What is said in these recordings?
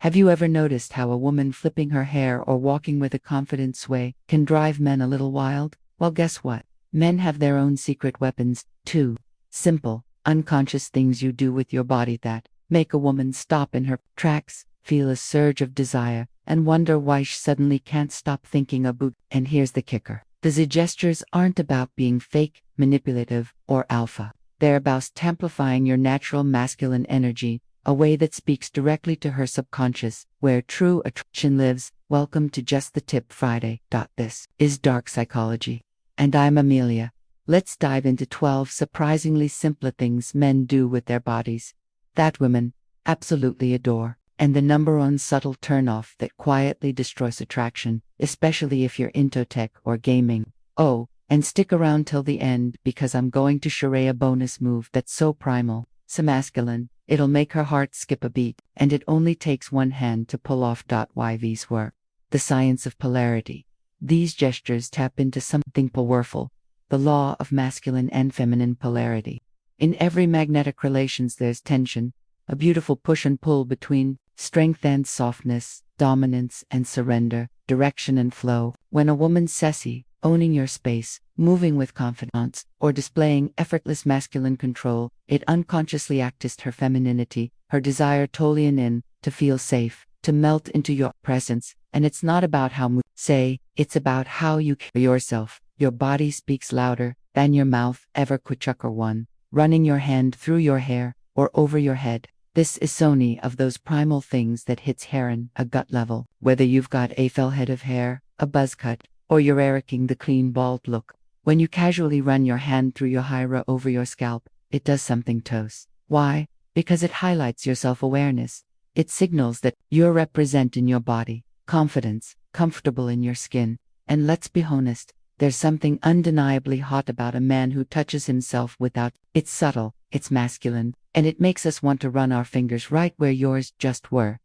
Have you ever noticed how a woman flipping her hair or walking with a confident sway can drive men a little wild? Well, guess what? Men have their own secret weapons, too. Simple, unconscious things you do with your body that make a woman stop in her tracks, feel a surge of desire, and wonder why she suddenly can't stop thinking about. And here's the kicker. The Z gestures aren't about being fake, manipulative, or alpha. They're about amplifying your natural masculine energy, a way that speaks directly to her subconscious, where true attraction lives. Welcome to Just the Tip Friday. This is Dark Psychology. And I'm Amelia. Let's dive into 12 surprisingly simple things men do with their bodies that women absolutely adore, and the number one subtle turnoff that quietly destroys attraction, especially if you're into tech or gaming. Oh, and stick around till the end because I'm going to share a bonus move that's so primal, so masculine, it'll make her heart skip a beat, and it only takes one hand to pull off. YV's work. The science of polarity. These gestures tap into something powerful, the law of masculine and feminine polarity. In every magnetic relations there's tension, a beautiful push and pull between strength and softness, dominance and surrender, direction and flow. When a woman's sassy, owning your space, moving with confidence, or displaying effortless masculine control, it unconsciously acts her femininity, her desire to lean in, to feel safe, to melt into your presence. And it's not about how you say, it's about how you carry yourself. Your body speaks louder than your mouth ever could. Chucker 1. Running your hand through your hair or over your head. This is Sony of those primal things that hits Heron a gut level. Whether you've got a fell head of hair, a buzz cut, or you're ericking the clean bald look, when you casually run your hand through your hair over your scalp, it does something to us. Why? Because it highlights your self-awareness. It signals that you're representing your body, confidence, comfortable in your skin. And let's be honest, there's something undeniably hot about a man who touches himself without. It's subtle, it's masculine, and it makes us want to run our fingers right where yours just were.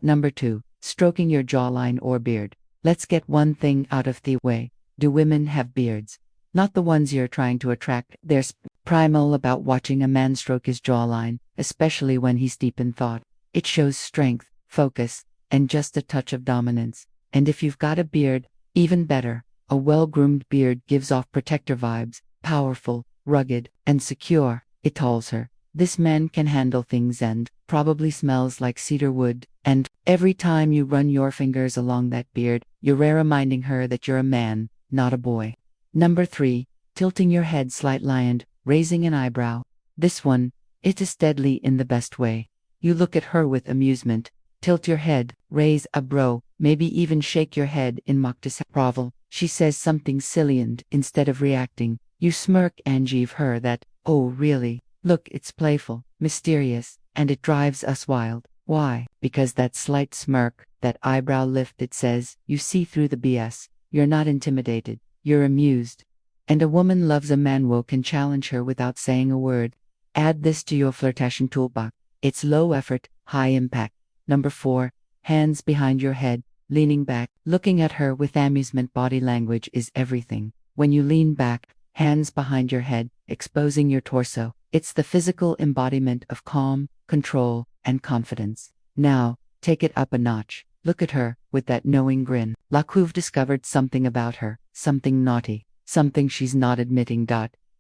Number 2. Stroking your jawline or beard. Let's get one thing out of the way. Do women have beards? Not the ones you're trying to attract. They're primal about watching a man stroke his jawline, especially when he's deep in thought. It shows strength, focus, and just a touch of dominance. And if you've got a beard, even better. A well-groomed beard gives off protector vibes, powerful, rugged, and secure. It tells her, this man can handle things and probably smells like cedar wood. And every time you run your fingers along that beard, you're reminding her that you're a man, not a boy. Number 3. Tilting your head slightly and raising an eyebrow. This one, it is deadly in the best way. You look at her with amusement, tilt your head, raise a brow, maybe even shake your head in mock disapproval. She says something silly and instead of reacting, you smirk and give her that, oh really, look, it's playful, mysterious, and it drives us wild. Why? Because that slight smirk, that eyebrow lift, it says, you see through the BS, you're not intimidated, you're amused. And a woman loves a man who can challenge her without saying a word. Add this to your flirtation toolbox. It's low effort, high impact. Number 4. Hands behind your head. Leaning back, looking at her with amusement. Body language is everything. When you lean back, hands behind your head, exposing your torso, it's the physical embodiment of calm, control, and confidence. Now, take it up a notch. Look at her, with that knowing grin. Like you've discovered something about her, something naughty, something she's not admitting.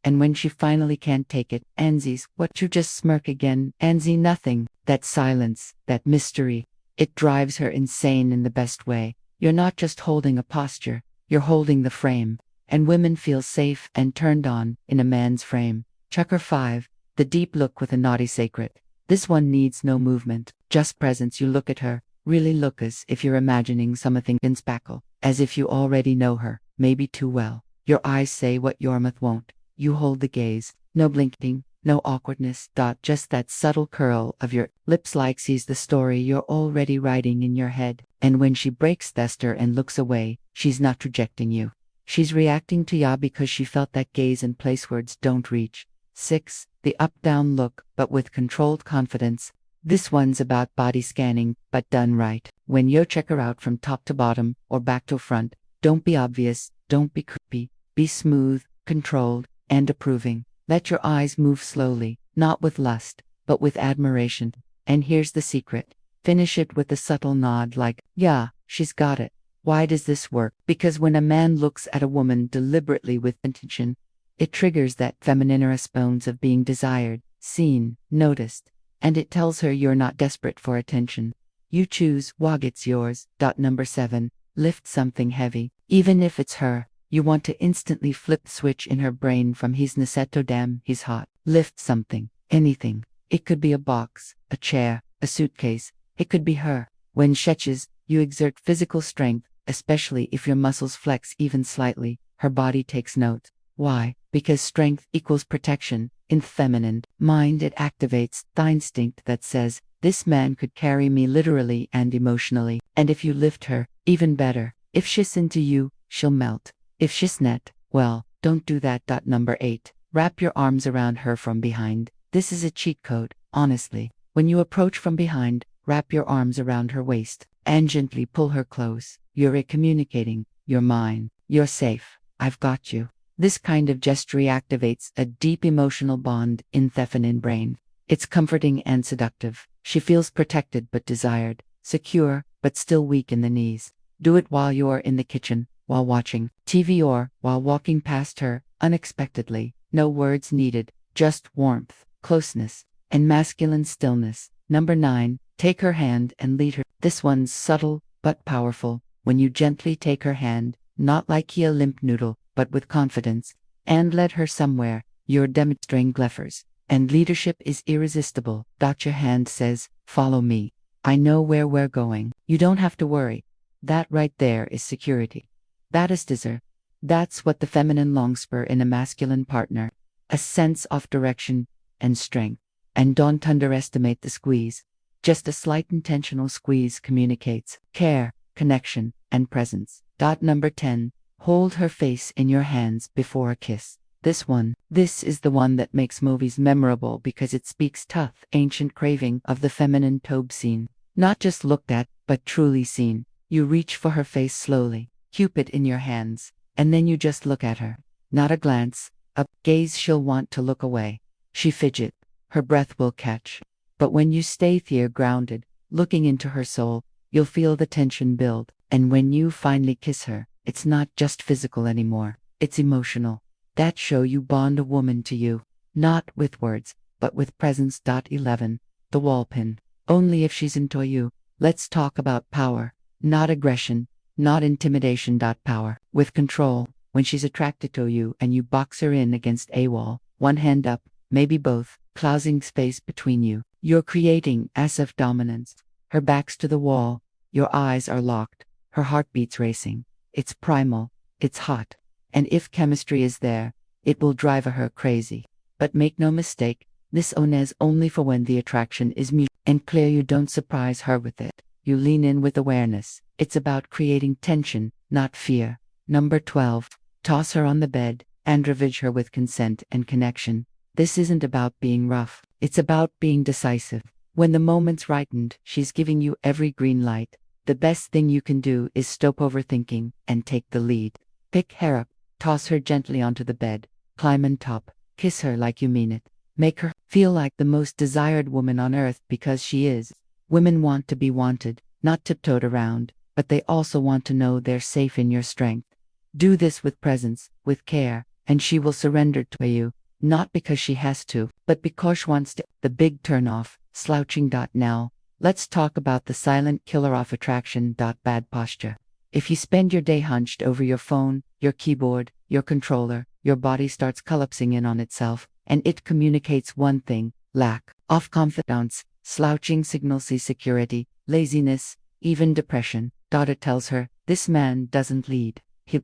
And when she finally can't take it, Anzi's, what, you just smirk again? Anzi, nothing. That silence, that mystery. It drives her insane in the best way. You're not just holding a posture, you're holding the frame. And women feel safe and turned on in a man's frame. Chucker 5. The deep look with a naughty secret. This one needs no movement, just presence. You look at her, really look as if you're imagining something in spackle, as if you already know her, maybe too well. Your eyes say what your mouth won't. You hold the gaze, no blinking, no awkwardness. Just that subtle curl of your lips like sees the story you're already writing in your head. And when she breaks Thester and looks away, she's not rejecting you. She's reacting to ya because she felt that gaze in place words don't reach. 6. The up-down look, but with controlled confidence. This one's about body scanning, but done right. When you check her out from top to bottom, or back to front, don't be obvious, don't be creepy, be smooth, controlled, and approving. Let your eyes move slowly, not with lust, but with admiration. And here's the secret. Finish it with a subtle nod like, yeah, she's got it. Why does this work? Because when a man looks at a woman deliberately with intention, it triggers that feminine response of being desired, seen, noticed, and it tells her you're not desperate for attention. You choose, wag, it's yours. Number 7. Lift something heavy. Even if it's her, you want to instantly flip the switch in her brain from he's naseto damn, he's hot. Lift something, anything. It could be a box, a chair, a suitcase. It could be her. When stretches, you exert physical strength, especially if your muscles flex even slightly. Her body takes note. Why? Because strength equals protection. In feminine mind, it activates the instinct that says, this man could carry me literally and emotionally. And if you lift her, even better. If she's into you, she'll melt. If she's not, well, don't do that. Number 8. Wrap your arms around her from behind. This is a cheat code, honestly. When you approach from behind, wrap your arms around her waist and gently pull her close. You're communicating, you're mine, you're safe, I've got you. This kind of gesture activates a deep emotional bond in the feminine brain. It's comforting and seductive. She feels protected but desired, secure but still weak in the knees. Do it while you're in the kitchen, while watching TV, or while walking past her unexpectedly. No words needed, just warmth, closeness, and masculine stillness. Number 9. Take her hand and lead her. This one's subtle but powerful. When you gently take her hand, not like a limp noodle, but with confidence, and lead her somewhere, you're demonstrating glephers. And leadership is irresistible. Your hand says, follow me. I know where we're going. You don't have to worry. That right there is security. That is desire. That's what the feminine longs for in a masculine partner. A sense of direction and strength. And don't underestimate the squeeze. Just a slight intentional squeeze communicates care, connection, and presence. Number 10. Hold her face in your hands before a kiss. This is the one that makes movies memorable because it speaks tough, ancient craving of the feminine tobe scene. Not just looked at, but truly seen. You reach for her face slowly, Cupid in your hands, and then you just look at her. Not a glance, a gaze she'll want to look away. She fidget, her breath will catch. But when you stay there grounded, looking into her soul, you'll feel the tension build. And when you finally kiss her, it's not just physical anymore, it's emotional. That show you bond a woman to you, not with words, but with presence. 11. The wall pin. Only if she's into you. Let's talk about power, not aggression, not intimidation. Power. With control. When she's attracted to you and you box her in against a wall, one hand up, maybe both, closing space between you, you're creating assertive dominance. Her back's to the wall, your eyes are locked, her heartbeat's racing. It's primal, it's hot. And if chemistry is there, it will drive her crazy. But make no mistake, this is only for when the attraction is mutual and clear. You don't surprise her with it. You lean in with awareness. It's about creating tension, not fear. Number 12. Toss her on the bed and ravage her with consent and connection. This isn't about being rough. It's about being decisive. When the moment's ripened, she's giving you every green light. The best thing you can do is stop overthinking and take the lead. Pick her up. Toss her gently onto the bed, climb on top, kiss her like you mean it. Make her feel like the most desired woman on earth because she is. Women want to be wanted, not tiptoed around, but they also want to know they're safe in your strength. Do this with presence, with care, and she will surrender to you, not because she has to, but because she wants to. The big turnoff, slouching. Now, let's talk about the silent killer of attraction. Bad posture. If you spend your day hunched over your phone, your keyboard, your controller, your body starts collapsing in on itself, and it communicates one thing: lack of confidence. Slouching signals insecurity, laziness, even depression. It tells her, this man doesn't lead, he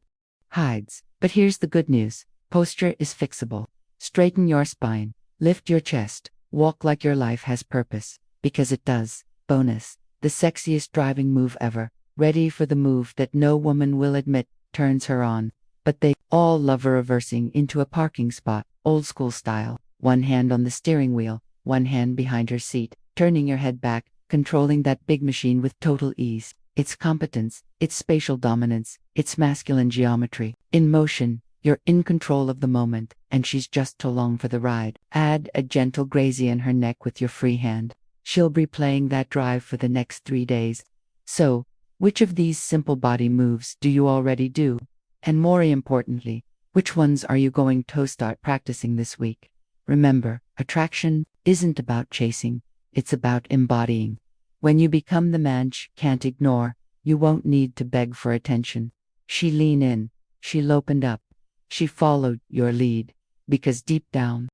hides. But here's the good news: posture is fixable. Straighten your spine, lift your chest, walk like your life has purpose, because it does. Bonus: the sexiest driving move ever. Ready for the move that no woman will admit turns her on. But they all love reversing into a parking spot, old school style. One hand on the steering wheel, one hand behind her seat, turning your head back, controlling that big machine with total ease. It's competence, it's spatial dominance, it's masculine geometry. In motion, you're in control of the moment, and she's just along for the ride. Add a gentle graze in her neck with your free hand. she'll be playing that drive for the next 3 days. So, which of these simple body moves do you already do? And more importantly, which ones are you going to start practicing this week? Remember, attraction isn't about chasing, it's about embodying. When you become the man she can't ignore, you won't need to beg for attention. She leaned in, she opened up, she followed your lead, because deep down,